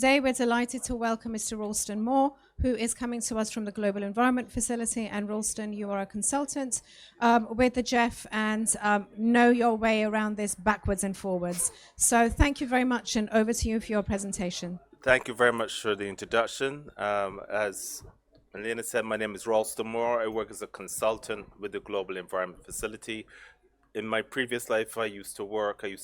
Today, we're delighted to welcome Mr. Rawleston Moore, who is coming to us from the Global Environment Facility. And Rawleston, you are a consultant with the GEF and know your way around this backwards and forwards. So thank you very much, and over to you for your presentation. Thank you very much for the introduction. As Elena said, my name is Rawleston Moore. I work as a consultant with the Global Environment Facility. In my previous life, I used to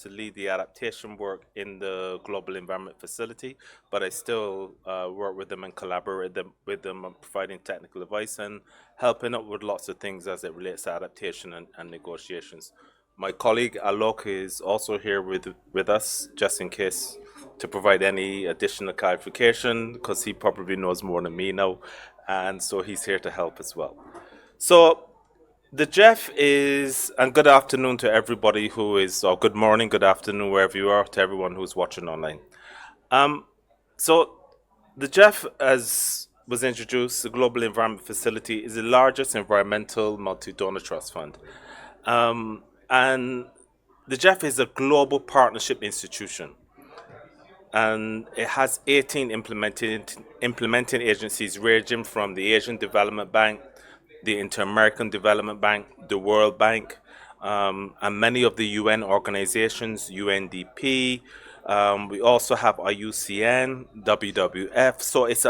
lead the adaptation work in the Global Environment Facility, but I still work with them and collaborate with them on providing technical advice and helping out with lots of things as it relates to adaptation and negotiations. My colleague Alok is also here with us, just in case, to provide any additional clarification, because he probably knows more than me now, and so he's here to help as well. So the GEF is, and good afternoon to everybody who is, or good morning, good afternoon, wherever you are, to everyone who's watching online. So the GEF, as was introduced, the Global Environment Facility, is the largest environmental multi-donor trust fund. And the GEF is a global partnership institution, and it has 18 implementing agencies ranging from the Asian Development Bank, the Inter-American Development Bank, the World Bank, and many of the UN organizations, UNDP. We also have IUCN, WWF. So it's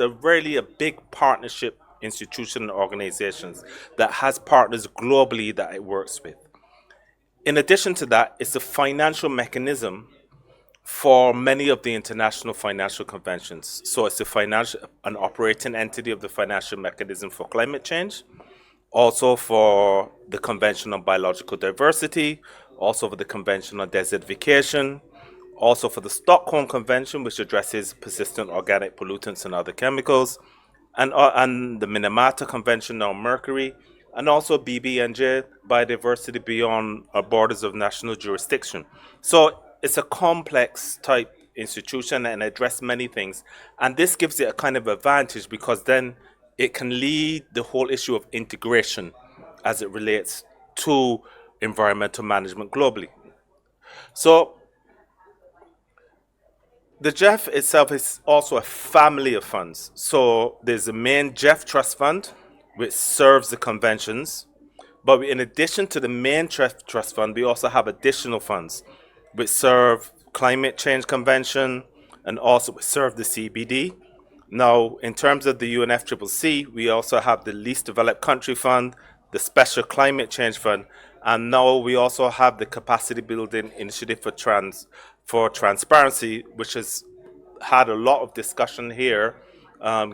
a really a big partnership institution and organizations that has partners globally that it works with. In addition to that, it's a financial mechanism for many of the international financial conventions. So it's an operating entity of the financial mechanism for climate change, also for the Convention on Biological Diversity, also for the Convention on Desertification, also for the Stockholm Convention, which addresses persistent organic pollutants and other chemicals, and the Minamata Convention on Mercury, and also BBNJ, Biodiversity Beyond Our Borders of National Jurisdiction. So it's a complex type institution and address many things. And this gives it a kind of advantage because then it can lead the whole issue of integration as it relates to environmental management globally. So the GEF itself is also a family of funds. So there's the main GEF Trust Fund, which serves the conventions. But in addition to the main trust fund, we also have additional funds which serve climate change convention and also serve the CBD. Now, in terms of the UNFCCC, we also have the Least Developed Country Fund, the Special Climate Change Fund, and now we also have the Capacity Building Initiative for Transparency, which has had a lot of discussion here,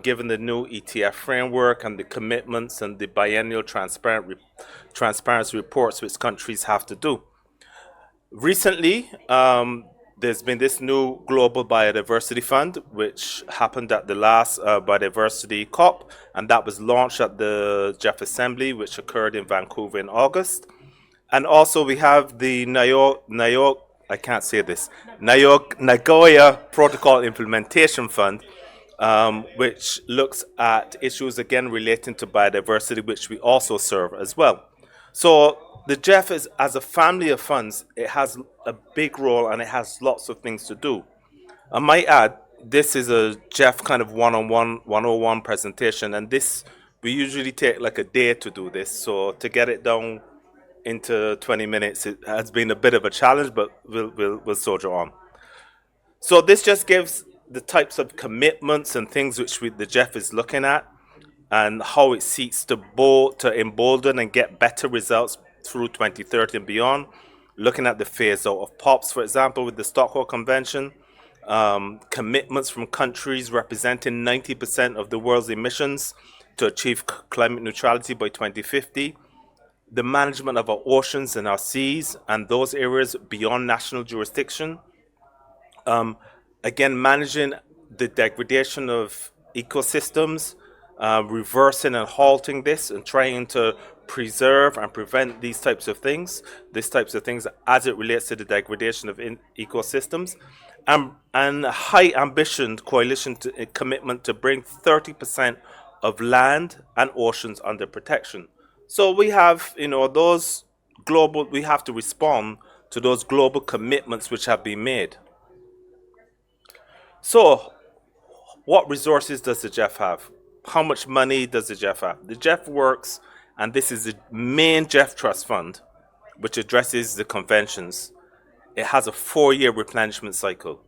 given the new ETF framework and the commitments and the biennial transparency reports which countries have to do. Recently, there's been this new Global Biodiversity Fund, which happened at the last Biodiversity COP, and that was launched at the GEF Assembly, which occurred in Vancouver in August. And also we have the Nagoya Protocol Implementation Fund, which looks at issues again relating to biodiversity, which we also serve as well. So the GEF is, as a family of funds, it has a big role and it has lots of things to do. I might add, this is a GEF kind of one-on-one presentation, and this, we usually take like a day to do this. So to get it down into 20 minutes, it has been a bit of a challenge, but we'll soldier on. So this just gives the types of commitments and things which the GEF is looking at, and how it seeks to embolden and get better results through 2030 and beyond. Looking at the phase out of POPs, for example, with the Stockholm Convention, commitments from countries representing 90% of the world's emissions to achieve climate neutrality by 2050, the management of our oceans and our seas and those areas beyond national jurisdiction, again, managing the degradation of ecosystems, reversing and halting this and trying to preserve and prevent these types of things as it relates to the degradation of ecosystems, and a high ambition coalition commitment to bring 30% of land and oceans under protection. So we have, those global, we have to respond to those global commitments which have been made. So, what resources does the GEF have? How much money does the GEF have? The GEF works, and this is the main GEF trust fund, which addresses the conventions. It has a 4-year replenishment cycle.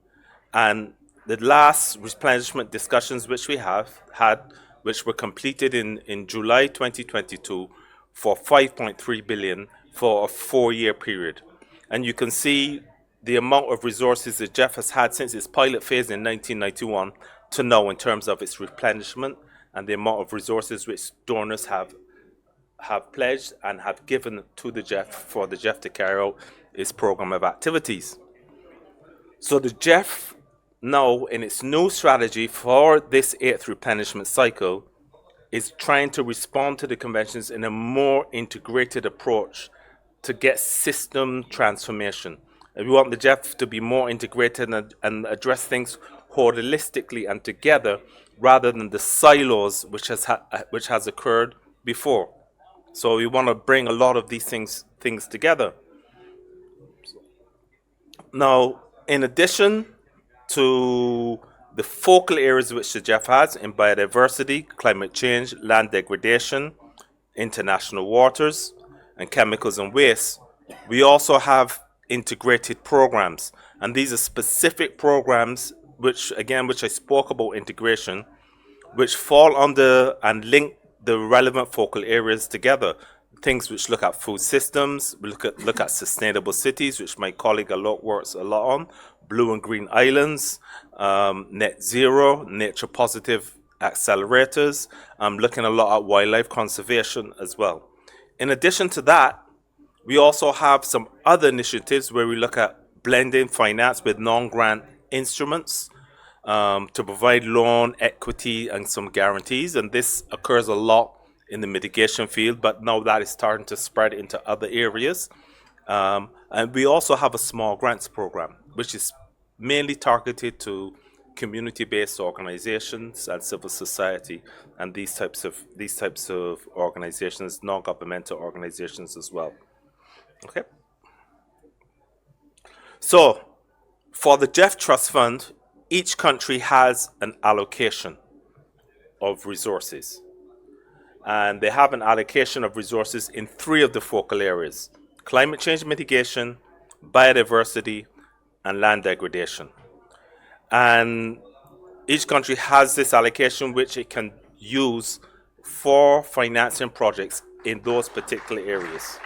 And the last replenishment discussions which we have had, which were completed in July 2022 for 5.3 billion for a 4-year period. And you can see the amount of resources that GEF has had since its pilot phase in 1991 to now in terms of its replenishment and the amount of resources which donors have pledged and have given to the GEF for the GEF to carry out its program of activities. So the GEF now, in its new strategy for this 8th replenishment cycle, is trying to respond to the conventions in a more integrated approach to get system transformation. And we want the GEF to be more integrated and address things holistically and together rather than the silos which has occurred before. So we want to bring a lot of these things together. Now, in addition to the focal areas which the GEF has in biodiversity, climate change, land degradation, international waters, and chemicals and waste, we also have integrated programs. And these are specific programs which I spoke about integration, which fall under and link the relevant focal areas together. Things which look at food systems, we look at sustainable cities, which my colleague works a lot on, blue and green islands, net zero, nature positive accelerators. I'm looking a lot at wildlife conservation as well. In addition to that, we also have some other initiatives where we look at blending finance with non-grant instruments to provide loan, equity, and some guarantees. And this occurs a lot in the mitigation field, but now that is starting to spread into other areas. And we also have a small grants program, which is mainly targeted to community-based organizations and civil society, and these types of organizations, non-governmental organizations as well. Okay. So, for the GEF Trust Fund, each country has an allocation of resources. And they have an allocation of resources in 3 of the focal areas: climate change mitigation, biodiversity, and land degradation. And each country has this allocation which it can use for financing projects in those particular areas.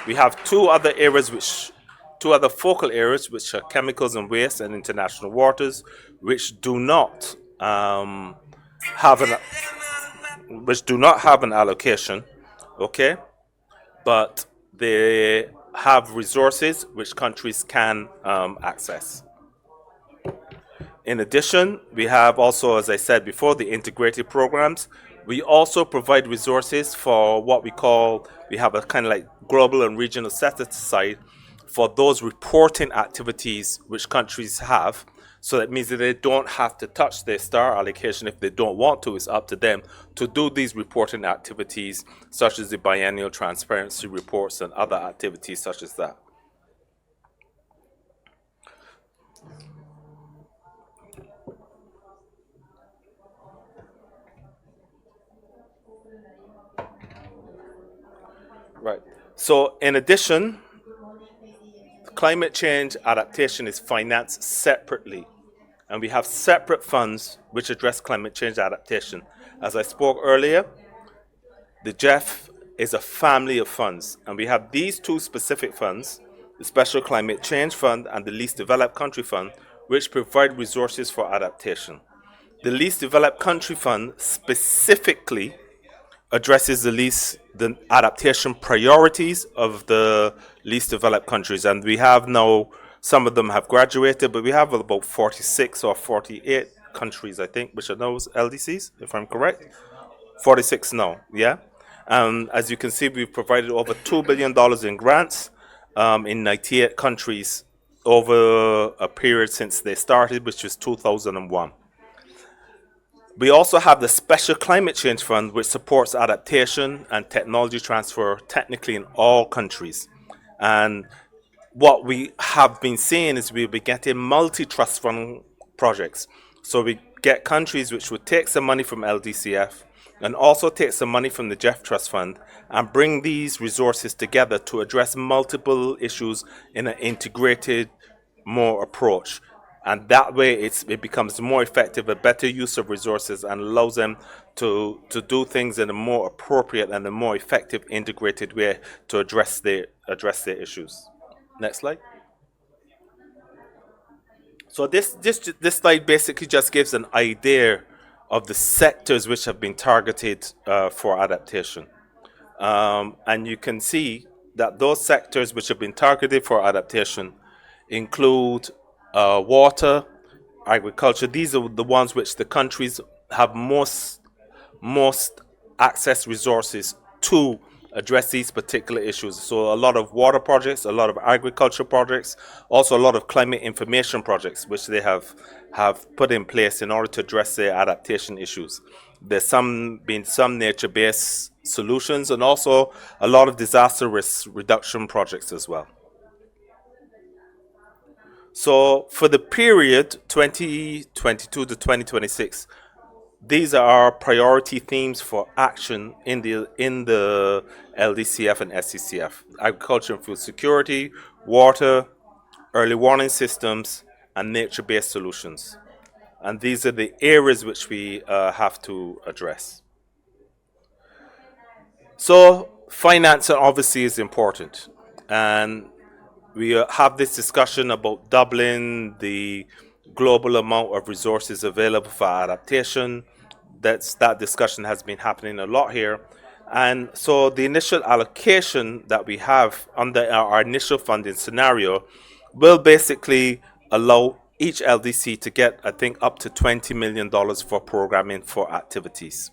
We have two other focal areas, which are chemicals and waste and international waters, which do not have an allocation, okay, but they have resources which countries can access. In addition, we have also, as I said before, the integrated programs. We also provide resources for what we have a kind of like global and regional set aside for those reporting activities which countries have. So that means that they don't have to touch their star allocation if they don't want to. It's up to them to do these reporting activities, such as the biennial transparency reports and other activities such as that. Right. So in addition, climate change adaptation is financed separately. And we have separate funds which address climate change adaptation. As I spoke earlier, the GEF is a family of funds. And we have these 2 specific funds, the Special Climate Change Fund and the Least Developed Country Fund, which provide resources for adaptation. The Least Developed Country Fund specifically addresses the adaptation priorities of the least developed countries. And we have now, some of them have graduated, but we have about 46 or 48 countries, I think, which are those LDCs, if I'm correct. 46 now, yeah. As you can see, we've provided over $2 billion in grants in 98 countries over a period since they started, which was 2001. We also have the Special Climate Change Fund, which supports adaptation and technology transfer technically in all countries. And what we have been seeing is we'll be getting multi-trust fund projects. So we get countries which would take some money from LDCF and also take some money from the GEF Trust Fund and bring these resources together to address multiple issues in an integrated, more approach. And that way it becomes more effective, a better use of resources, and allows them to do things in a more appropriate and a more effective integrated way to address their issues. Next slide. So this slide basically just gives an idea of the sectors which have been targeted for adaptation. And you can see that those sectors which have been targeted for adaptation include water, agriculture. These are the ones which the countries have most access resources to address these particular issues. So a lot of water projects, a lot of agriculture projects, also a lot of climate information projects, which they have put in place in order to address their adaptation issues. There's some nature-based solutions, and also a lot of disaster risk reduction projects as well. So for the period 2022 to 2026, these are our priority themes for action in the LDCF and SCCF: agriculture and food security, water, early warning systems, and nature-based solutions. And these are the areas which we have to address. So finance obviously is important, and we have this discussion about doubling the global amount of resources available for adaptation. That discussion has been happening a lot here. And so the initial allocation that we have under our initial funding scenario will basically allow each LDC to get, I think, up to $20 million for programming for activities.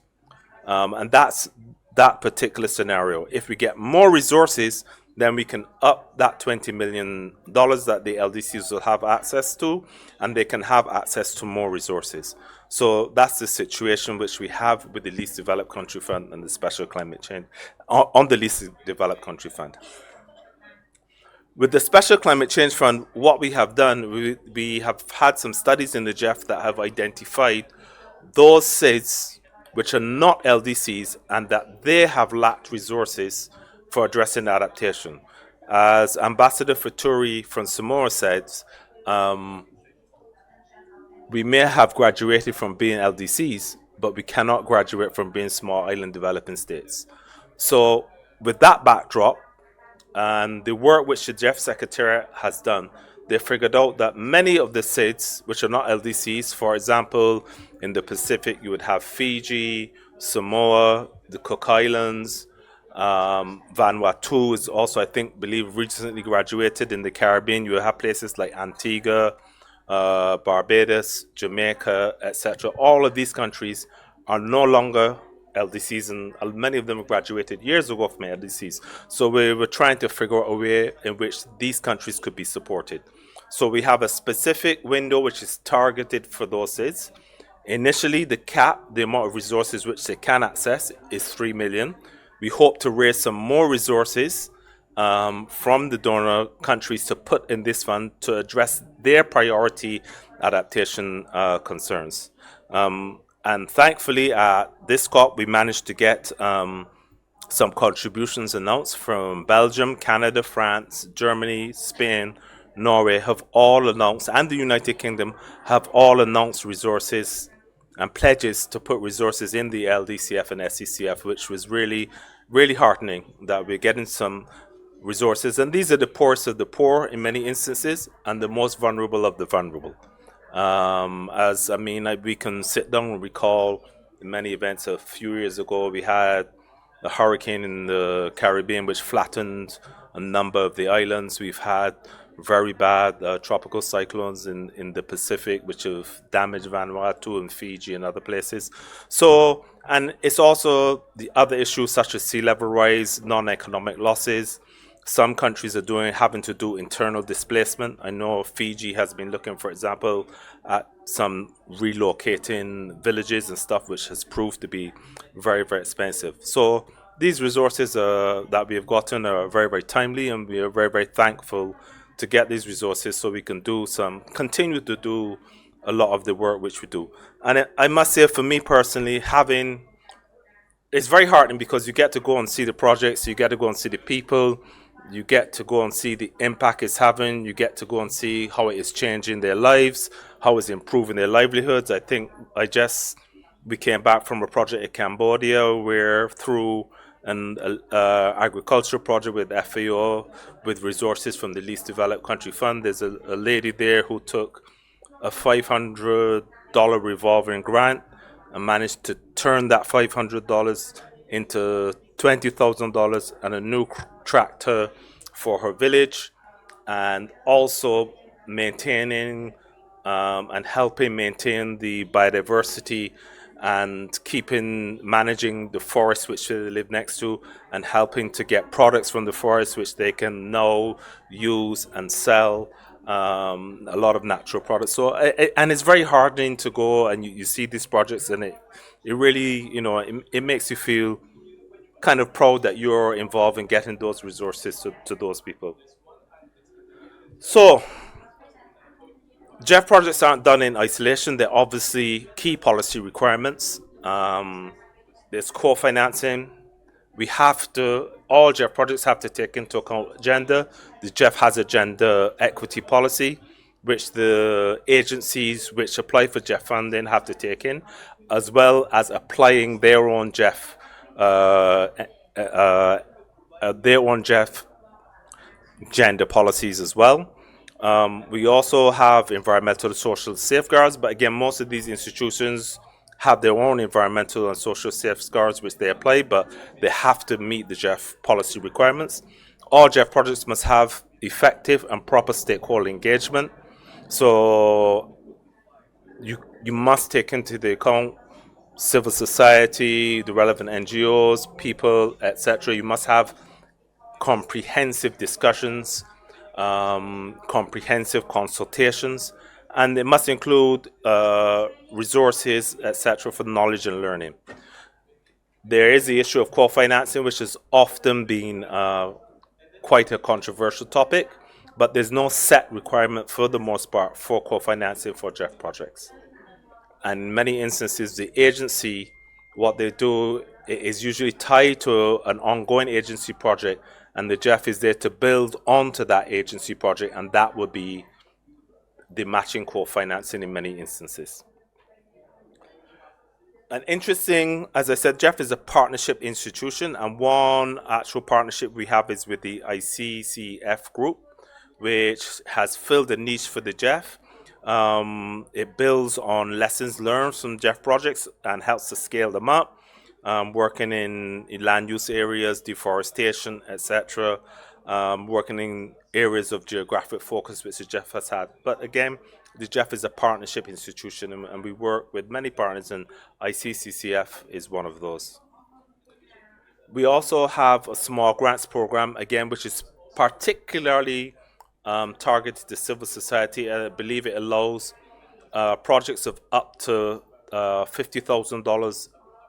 And that's that particular scenario. If we get more resources, then we can up that $20 million that the LDCs will have access to, and they can have access to more resources. So that's the situation which we have with the Least Developed Country Fund and the Special Climate Change on the Least Developed Country Fund. With the Special Climate Change Fund, what we have done, we have had some studies in the GEF that have identified those SIDS which are not LDCs and that they have lacked resources for addressing adaptation. As Ambassador Faturi from Samoa said, we may have graduated from being LDCs, but we cannot graduate from being small island developing states. So with that backdrop and the work which the GEF Secretariat has done, they figured out that many of the SIDS, which are not LDCs, for example, in the Pacific, you would have Fiji, Samoa, the Cook Islands, Vanuatu is also, I believe, recently graduated. In the Caribbean, you have places like Antigua, Barbados, Jamaica, etc. All of these countries are no longer LDCs, and many of them have graduated years ago from LDCs. So we were trying to figure out a way in which these countries could be supported. So we have a specific window which is targeted for those SIDS. Initially, the cap, the amount of resources which they can access, is 3 million. We hope to raise some more resources from the donor countries to put in this fund to address their priority adaptation concerns. And thankfully, at this COP, we managed to get some contributions announced from Belgium, Canada, France, Germany, Spain, Norway have all announced, and the United Kingdom have all announced resources and pledges to put resources in the LDCF and SCCF, which was really, really heartening that we're getting some resources. And these are the poorest of the poor in many instances and the most vulnerable of the vulnerable. We can sit down and recall many events. A few years ago, we had a hurricane in the Caribbean which flattened a number of the islands. We've had very bad tropical cyclones in the Pacific which have damaged Vanuatu and Fiji and other places. So, and it's also the other issues such as sea level rise, non-economic losses. Some countries are having to do internal displacement. I know Fiji has been looking, for example, at some relocating villages and stuff, which has proved to be very, very expensive. So these resources that we have gotten are very, very timely, and we are very, very thankful to get these resources so we can continue to do a lot of the work which we do. And I must say, for me personally, it's very heartening because you get to go and see the projects, you get to go and see the people, you get to go and see the impact it's having, you get to go and see how it is changing their lives, how it's improving their livelihoods. I think we came back from a project in Cambodia where through an agricultural project with FAO with resources from the Least Developed Country Fund, there's a lady there who took a $500 revolving grant and managed to turn that $500 into $20,000 and a new tractor for her village, and also maintaining and helping maintain the biodiversity and managing the forest which they live next to, and helping to get products from the forest which they can now use and sell, a lot of natural products. So and it's very heartening to go and you see these projects, and it really, it makes you feel kind of proud that you're involved in getting those resources to those people. So GEF projects aren't done in isolation. They're obviously key policy requirements. There's co-financing. All GEF projects have to take into account gender. The GEF has a gender equity policy, which the agencies which apply for GEF funding have to take in, as well as applying their own GEF, gender policies as well. We also have environmental and social safeguards, but again, most of these institutions have their own environmental and social safeguards which they apply, but they have to meet the GEF policy requirements. All GEF projects must have effective and proper stakeholder engagement. So you must take into the account civil society, the relevant NGOs, people, etc. You must have comprehensive discussions, comprehensive consultations, and it must include resources, etc., for knowledge and learning. There is the issue of co-financing, which has often been quite a controversial topic, but there's no set requirement for the most part for co-financing for GEF projects. And in many instances, the agency, what they do is usually tied to an ongoing agency project, and the GEF is there to build onto that agency project, and that would be the matching co-financing in many instances. An interesting, as I said, GEF is a partnership institution, and one actual partnership we have is with the ICCF group, which has filled a niche for the GEF. It builds on lessons learned from GEF projects and helps to scale them up, working in land use areas, deforestation, etc., working in areas of geographic focus which the GEF has had. But again, the GEF is a partnership institution, and we work with many partners, and ICCCF is one of those. We also have a small grants program, again, which is particularly targeted to civil society. I believe it allows projects of up to $50,000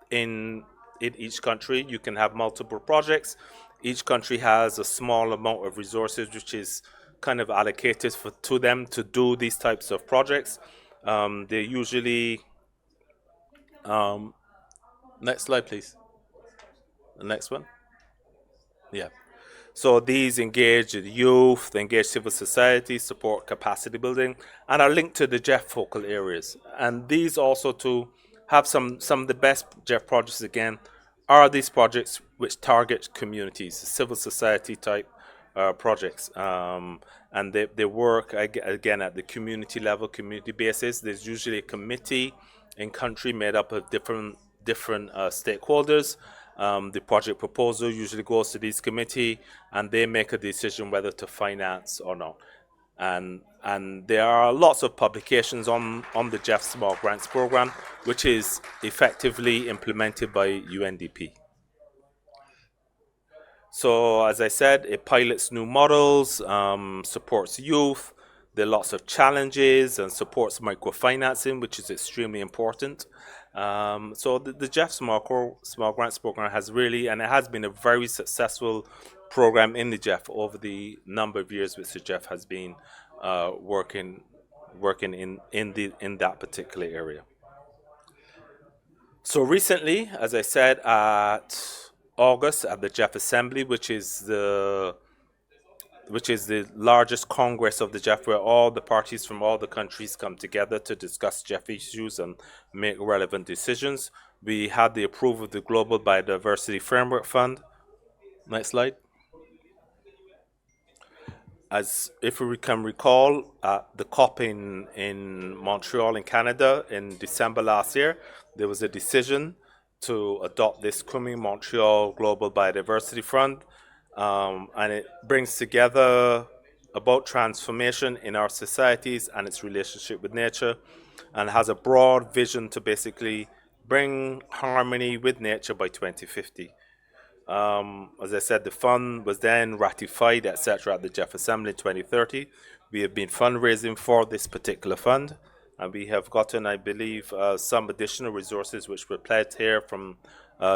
in each country. You can have multiple projects. Each country has a small amount of resources which is kind of allocated to them to do these types of projects. They usually next slide, please. The next one. Yeah. So these engage the youth, they engage civil society, support capacity building, and are linked to the GEF focal areas. And these also to have some of the best GEF projects, again, are these projects which target communities, civil society type projects. And they work, again, at the community level, community basis. There's usually a committee in country made up of different stakeholders. The project proposal usually goes to this committee, and they make a decision whether to finance or not. And there are lots of publications on the GEF Small Grants Program, which is effectively implemented by UNDP. So, as I said, it pilots new models, supports youth. There are lots of challenges, and supports microfinancing, which is extremely important. So the GEF Small Grants Program has really, and it has been a very successful program in the GEF over the number of years which the GEF has been working working in that particular area. So recently, as I said, at August at the GEF Assembly, which is the largest congress of the GEF, where all the parties from all the countries come together to discuss GEF issues and make relevant decisions. We had the approval of the Global Biodiversity Framework Fund. Next slide. As if we can recall, at the COP in Montreal in Canada in December last year, there was a decision to adopt this Kumi Montreal Global Biodiversity Fund, and it brings together about transformation in our societies and its relationship with nature, and has a broad vision to basically bring harmony with nature by 2050. As I said, the fund was then ratified, etc., at the GEF Assembly in 2030. We have been fundraising for this particular fund, and we have gotten, I believe, some additional resources which were pledged here from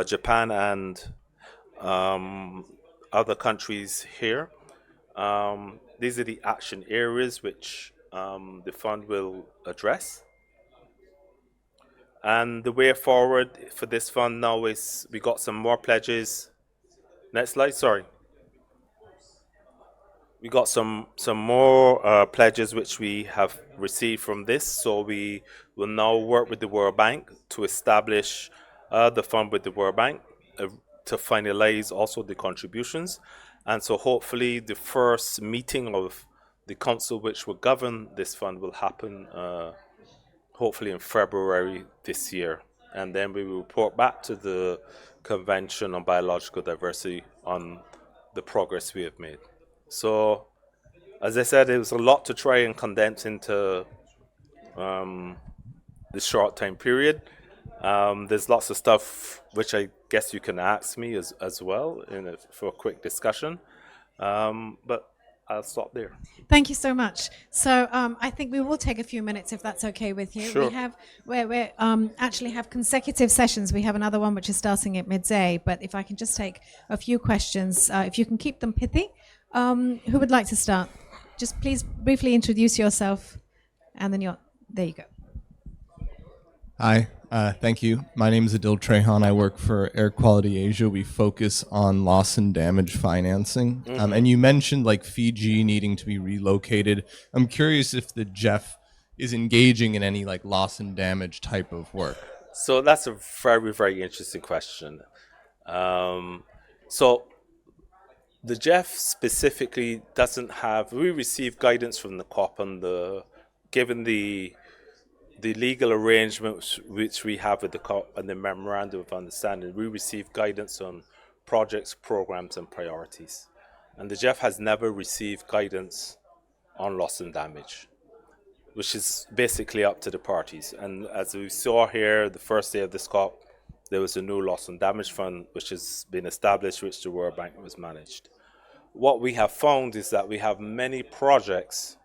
Japan and other countries here. These are the action areas which the fund will address. And the way forward for this fund now is we got some more pledges. Next slide, sorry. We got some more pledges which we have received from this. So we will now work with the World Bank to establish the fund with the World Bank to finalize also the contributions. And so hopefully the first meeting of the council which will govern this fund will happen hopefully in February this year. And then we will report back to the Convention on Biological Diversity on the progress we have made. So, as I said, it was a lot to try and condense into this short time period. There's lots of stuff which I guess you can ask me as well for a quick discussion, but I'll stop there. Thank you so much. So I think we will take a few minutes if that's okay with you. Sure. We actually have consecutive sessions. We have another one which is starting at midday. But if I can just take a few questions, if you can keep them pithy. Who would like to start? Just please briefly introduce yourself, and then there you go. Hi, thank you. My name is Adil Trehan. I work for Air Quality Asia. We focus on loss and damage financing. And you mentioned like Fiji needing to be relocated. I'm curious if the GEF is engaging in any like loss and damage type of work. So that's a very, very interesting question. So the GEF specifically doesn't have, we receive guidance from the COP on given the legal arrangements which we have with the COP and the Memorandum of Understanding, we receive guidance on projects, programs, and priorities. And the GEF has never received guidance on loss and damage, which is basically up to the parties. And as we saw here, the first day of this COP, there was a new loss and damage fund which has been established, which the World Bank was managed. What we have found is that we have many projects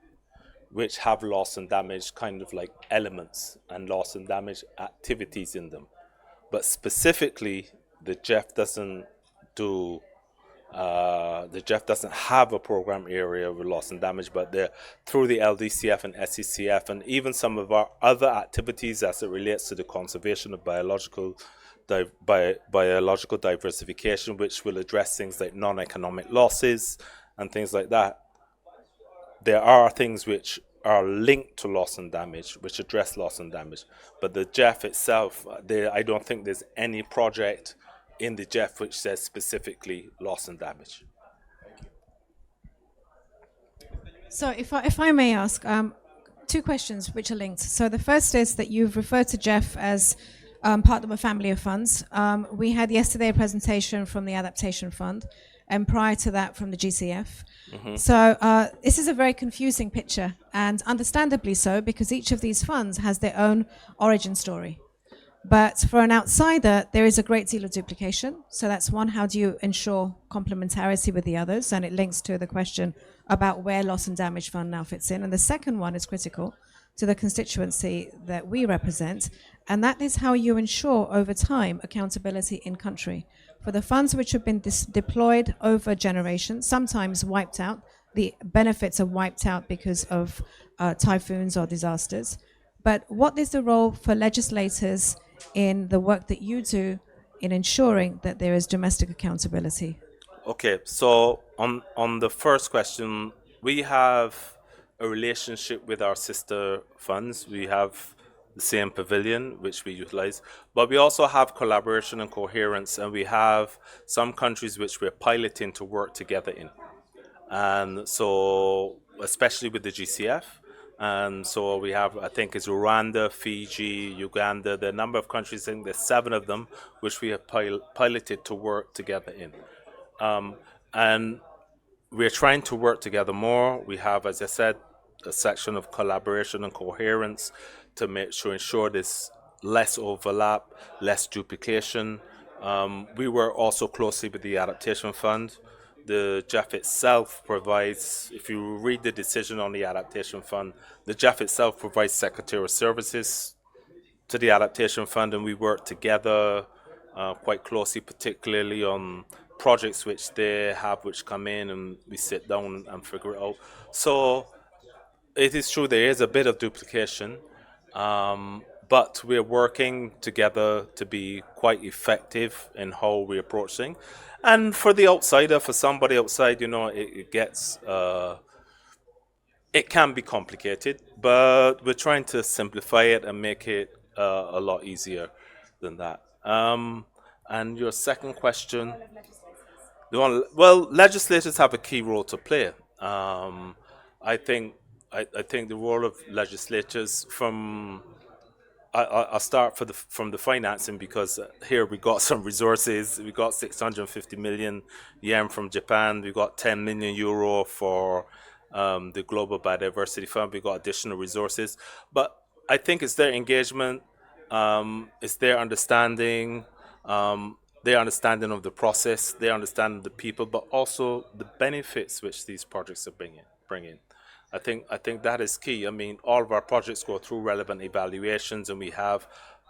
which have loss and damage kind of like elements and loss and damage activities in them. But specifically, the GEF doesn't have a program area with loss and damage, but through the LDCF and SECF and even some of our other activities as it relates to the conservation of biological diversification, which will address things like non-economic losses and things like that. There are things which are linked to loss and damage, which address loss and damage. But the GEF itself, I don't think there's any project in the GEF which says specifically loss and damage. So if I may ask, two questions which are linked. So the first is that you've referred to GEF as part of a family of funds. We had yesterday a presentation from the Adaptation Fund, and prior to that from the GCF. So this is a very confusing picture, and understandably so, because each of these funds has their own origin story. But for an outsider, there is a great deal of duplication. So that's one, how do you ensure complementarity with the others? And it links to the question about where loss and damage fund now fits in. And the second one is critical to the constituency that we represent, and that is how you ensure over time accountability in country. For the funds which have been deployed over generations, sometimes wiped out, the benefits are wiped out because of typhoons or disasters. But what is the role for legislators in the work that you do in ensuring that there is domestic accountability? Okay, so on the first question, we have a relationship with our sister funds. We have the same pavilion which we utilize, but we also have collaboration and coherence, and we have some countries which we're piloting to work together in. And so, especially with the GCF, and so we have, I think it's Rwanda, Fiji, Uganda, there are a number of countries, I think there's 7 of them, which we have piloted to work together in. And we're trying to work together more. We have, as I said, a section of collaboration and coherence to ensure there's less overlap, less duplication. We work also closely with the Adaptation Fund. The GEF itself provides, if you read the decision on the Adaptation Fund, the GEF itself provides secretarial services to the Adaptation Fund, and we work together quite closely, particularly on projects which they have which come in, and we sit down and figure it out. So it is true there is a bit of duplication, but we're working together to be quite effective in how we approach things. And for the outsider, for somebody outside, it gets it can be complicated, but we're trying to simplify it and make it a lot easier than that. And your second question, well, legislators have a key role to play. I think the role of legislators I'll start from the financing, because here we got some resources. We got 650 million yen from Japan. We got 10 million euro for the Global Biodiversity Fund. We got additional resources, but I think it's their engagement, it's their understanding of the process, their understanding of the people, but also the benefits which these projects are bringing. I think that is key. I mean, all of our projects go through relevant evaluations, and we have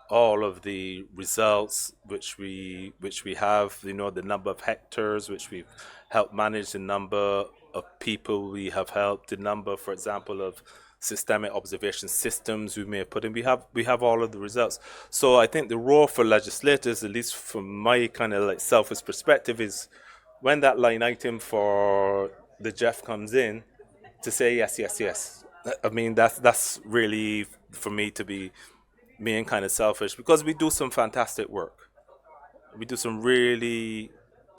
all of the results which we have. The number of hectares which we've helped manage, the number of people we have helped, the number, for example, of systemic observation systems we may have put in. We have all of the results. So I think the role for legislators, at least from my kind of like selfish perspective, is when that line item for the GEF comes in, to say yes, yes, yes. I mean, that's really for me to be being kind of selfish, because we do some fantastic work. We do some really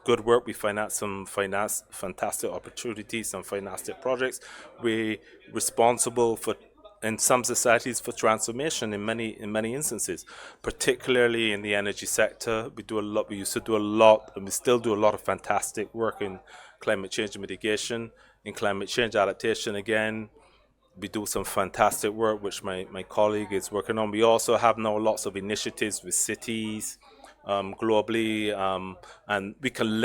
good work. We finance some fantastic opportunities, some fantastic projects. We're responsible for, in some societies, for transformation in many instances, particularly in the energy sector. We used to do a lot, and we still do a lot of fantastic work in climate change mitigation. In climate change adaptation, again, we do some fantastic work, which my colleague is working on. We also have now lots of initiatives with cities globally, and we can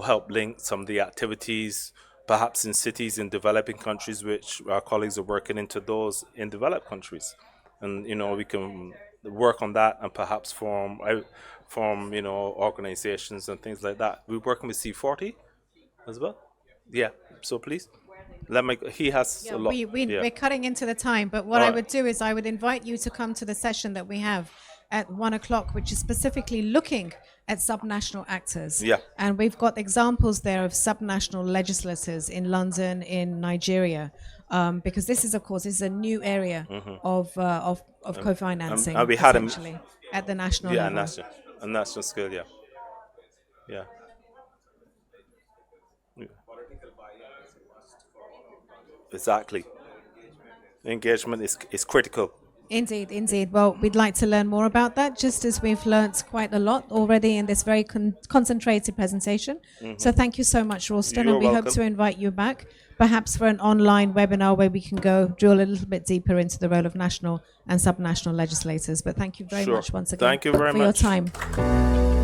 help link some of the activities, perhaps in cities in developing countries, which our colleagues are working into those in developed countries. And, we can work on that and perhaps form organizations and things like that. We're working with C40 as well. Yeah. So please, he has a lot. We're cutting into the time, but what I would do is I would invite you to come to the session that we have at 1 o'clock, which is specifically looking at subnational actors. Yeah. And we've got examples there of subnational legislators in London, in Nigeria, because this is, of course, a new area of co-financing, and we had him at the national level. national scale. Yeah. Exactly. Engagement is critical. Indeed. Well, we'd like to learn more about that, just as we've learnt quite a lot already in this very concentrated presentation. So thank you so much, Rawleston, and we hope to invite you back, perhaps for an online webinar where we can go drill a little bit deeper into the role of national and subnational legislators. But thank you very much once again Thank you very for much. your time.